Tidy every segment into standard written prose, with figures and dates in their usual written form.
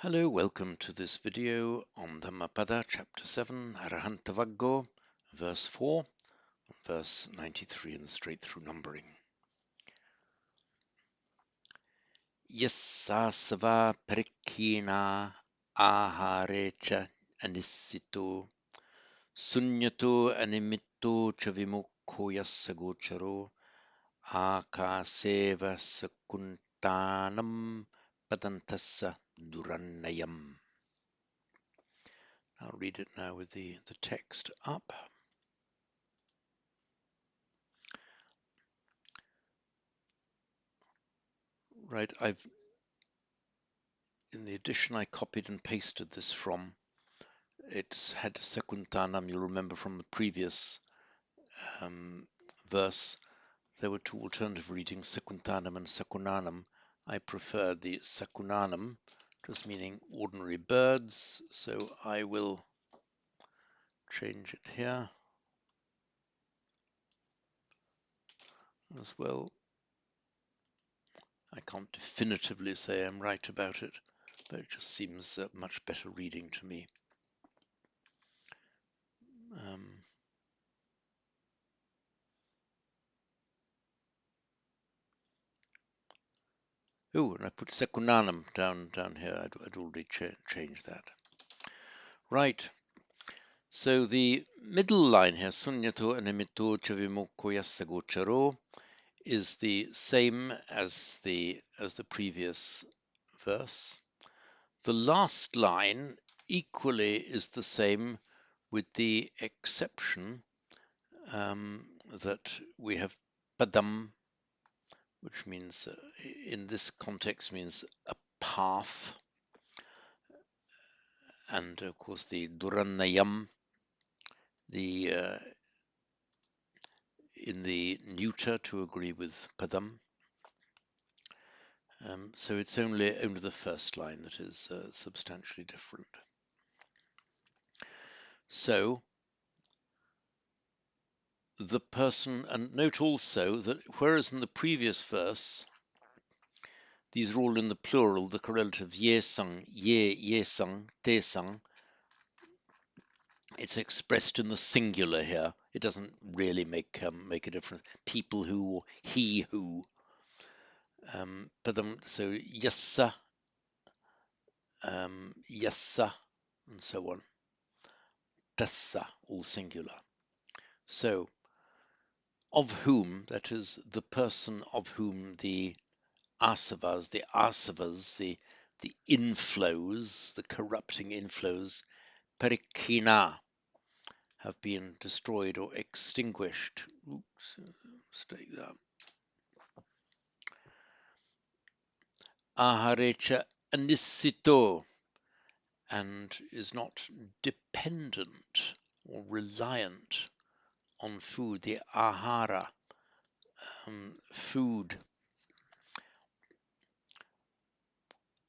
Hello, welcome to this video on Dhammapada, Chapter 7, Arahantavaggo, verse 4, verse 93 in the straight-through numbering. Yassasava parikkhina aharecha anissito sunyato animitto cha vimukho yassagocharo akaseva sakuntanam padantassa durannayam. I'll read it now with the text up. Right, in the edition I copied and pasted this from, it's had Sekuntanam. You'll remember from the previous verse, there were two alternative readings, Sekuntanam and Sakunanam. I preferred the Sakunanam, just meaning ordinary birds, so I will change it here as well. I can't definitively say I'm right about it, but it just seems much better reading to me. Oh, and I put Secundanum down here. I'd already changed that. Right. So the middle line here, Sunyato animito chavimoko yasagocharo, is the same as the previous verse. The last line equally is the same, with the exception that we have padam, which means in this context means a path, and of course the durannayam, the in the neuter to agree with padam. So it's only the first line that is substantially different. So the person, and note also that whereas in the previous verse these are all in the plural, the correlative ye sang, ye sang, te sang, it's expressed in the singular here. It doesn't really make a difference. People who, he who. So yassa, yassa, and so on. Tassa, all singular. So, of whom, that is the person of whom the asavas, the inflows, the corrupting inflows, perikhina, have been destroyed or extinguished. Oops, mistake there. Aharecha anissito, and is not dependent or reliant on food, the ahara, food.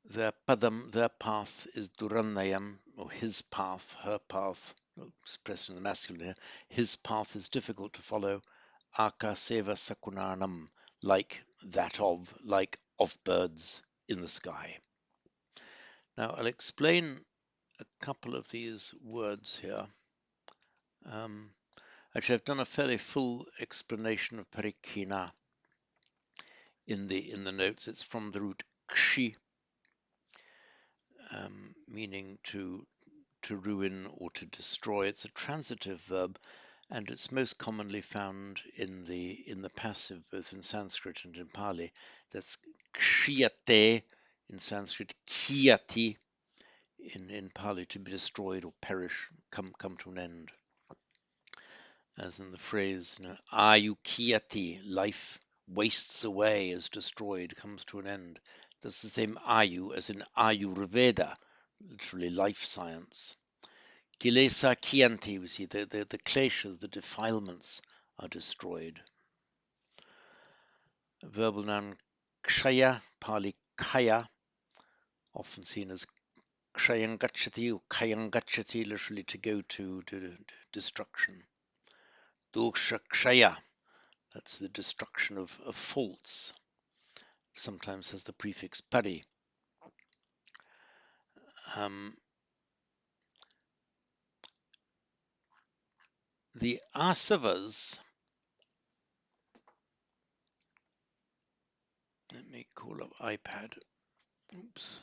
Their padam, their path is durannayam, or his path, her path, expressed in the masculine here. His path is difficult to follow. Akaseva sakunanam, like of birds in the sky. Now I'll explain a couple of these words here. Actually, I've done a fairly full explanation of perikhina in the notes. It's from the root kshi, meaning to ruin or to destroy. It's a transitive verb, and it's most commonly found in the passive, both in Sanskrit and in Pali. That's kshiyate in Sanskrit, kiyati in Pali, to be destroyed or perish, come to an end. As in the phrase, ayu kiyati, life wastes away, is destroyed, comes to an end. That's the same ayu as in Ayurveda, literally life science. Kilesa kianti, we see the kleshas, the defilements are destroyed. Verbal noun kshaya, Pali kaya, often seen as kshayangachati or kayangachati, literally to go to destruction. Doksha kshaya, that's the destruction of faults, sometimes has the prefix pari. the asavas, let me call up iPad. Oops.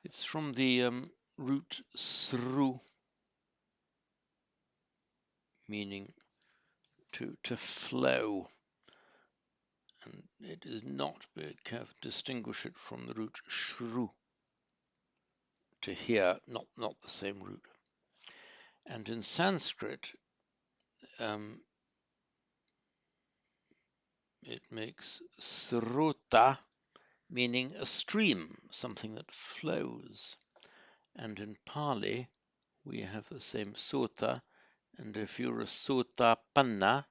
It's from the root sru, meaning to flow. And it is not, very careful, distinguish it from the root shru, to hear, not the same root. And in Sanskrit, it makes sruta, meaning a stream, something that flows. And in Pali, we have the same sota, and if you're a sotapanna,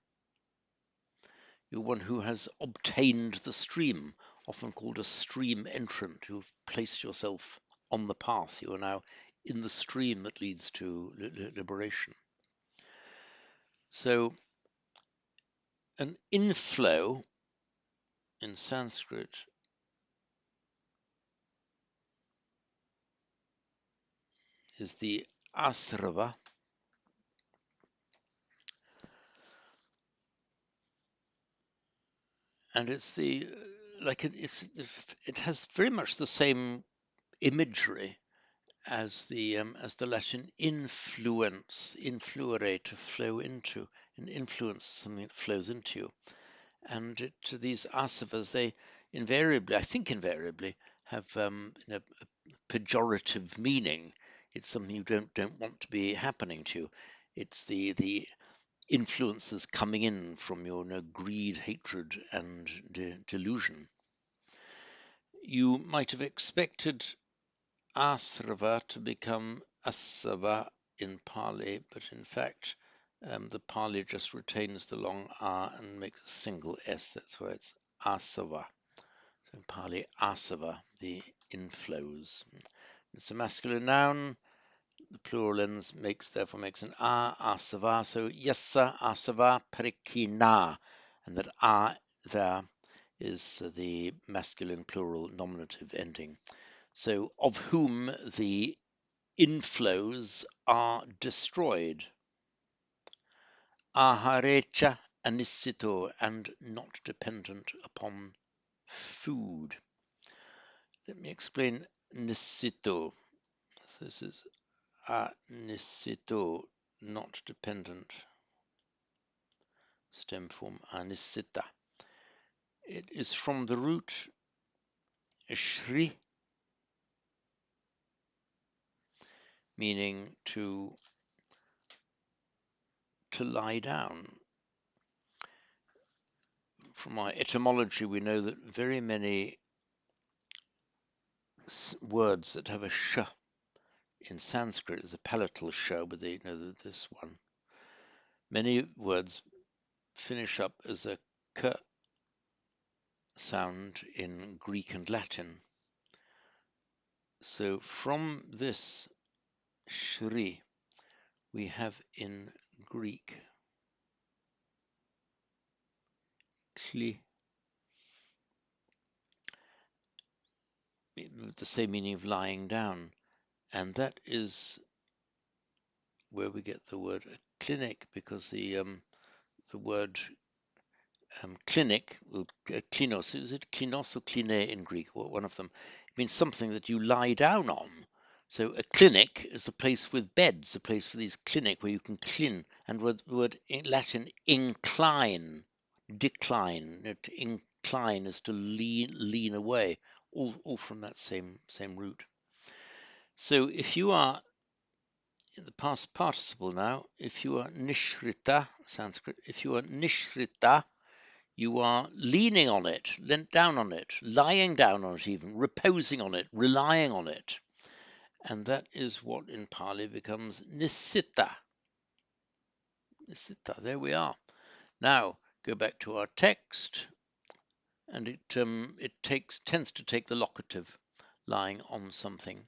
you're one who has obtained the stream, often called a stream entrant. You've placed yourself on the path. You are now in the stream that leads to liberation. So an inflow in Sanskrit is the asrava, and it's the it has very much the same imagery as the Latin influence, influere, to flow into, and influence something that flows into you. And these asavas, they invariably, I think invariably, have a pejorative meaning. It's something you don't want to be happening to you. It's the influences coming in from your greed, hatred, and delusion. You might have expected asrava to become asava in Pali, but in fact, the Pali just retains the long R and makes a single S. That's why it's asava. So in Pali, asava, the inflows. It's a masculine noun. The plural ends therefore makes an asava. So yassa asava parikina, and that there is the masculine plural nominative ending. So of whom the inflows are destroyed. Aharecha anisito, and not dependent upon food. Let me explain nisito. This is anisito, not dependent. Stem form anisita. It is from the root shri, meaning to lie down. From our etymology, we know that very many words that have a sh in Sanskrit is a palatal sh, but they know that this one. Many words finish up as a k sound in Greek and Latin. So from this shri, we have in Greek kli, the same meaning of lying down, and that is where we get the word clinic, because the word clinic, klinos, is it klinos or kline in Greek, or one of them? It means something that you lie down on. So a clinic is a place with beds, a place for these clinic where you can clin, and the word in Latin incline, decline. To incline is to lean away, all from that same root. So if you are in the past participle now, if you are nishrita, Sanskrit, if you are nishrita, you are leaning on it, leant down on it, lying down on it even, reposing on it, relying on it. And that is what in Pali becomes nisita. Nisita, there we are. Now, go back to our text, and it tends to take the locative, lying on something.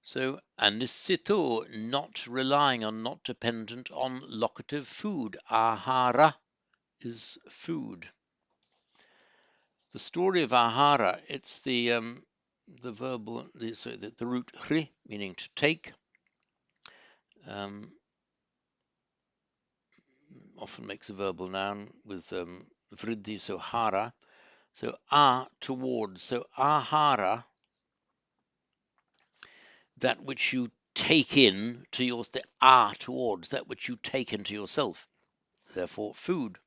So, anisito, not relying on, not dependent on locative food. Ahara is food. The story of ahara, it's the verbal, the root hri, meaning to take, often makes a verbal noun with vriddhi, so hara. So towards. So ahara, that which you take in to yours, the towards, that which you take into yourself. Therefore, food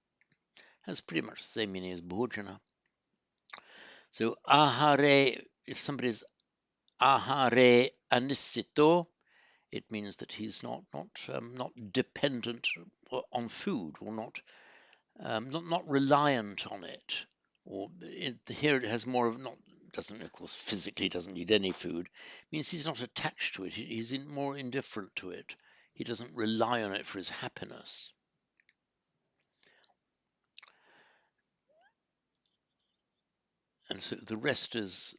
has pretty much the same meaning as bhojana. So ahare, if somebody's ahare anisito, it means that he's not dependent on food, or not reliant on it. Or here it has more of doesn't, of course, physically doesn't need any food. It means he's not attached to it. He's more indifferent to it. He doesn't rely on it for his happiness. And so the rest is,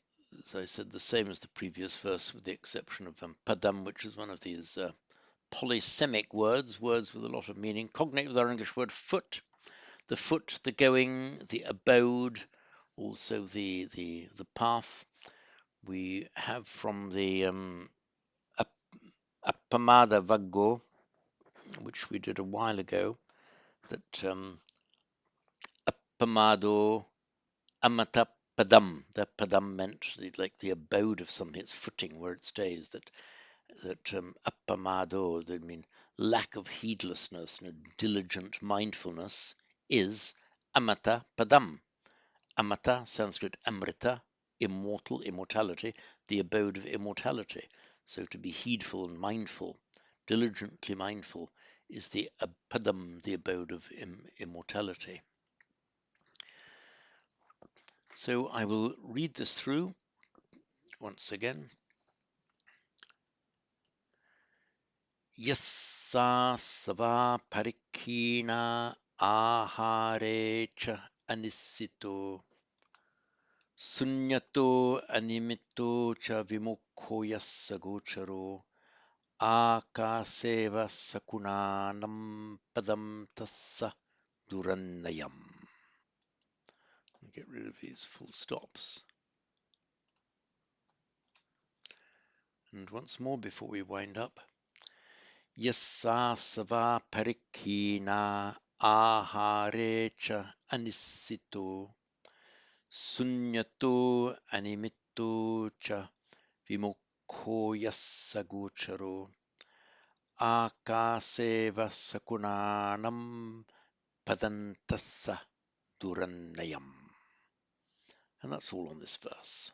as I said, the same as the previous verse, with the exception of padam, which is one of these polysemic words with a lot of meaning, cognate with our English word foot. The foot, the going, the abode, also the path. We have from the Appamada Vaggo, which we did a while ago, that Appamado Amata Padam. That Padam meant like the abode of something, its footing, where it stays. That Appamado, that mean lack of heedlessness, diligent mindfulness, is Amata Padam. Amata, Sanskrit Amrita, immortal, immortality, the abode of immortality. So to be heedful and mindful, diligently mindful, is the Padam, the abode of immortality. So I will read this through once again. Yassa sava parikina ahare cha anisito sunyato animito cha vimukho yassa gocharo akaseva sakunanam padam tassa durannayam. Get rid of these full stops. And once more before we wind up. Yassa sava parikina ahare cha anisito sunyato animito cha vimukho yassa gocharo akaseva sakunanam padantassa durannayam. And that's all on this verse.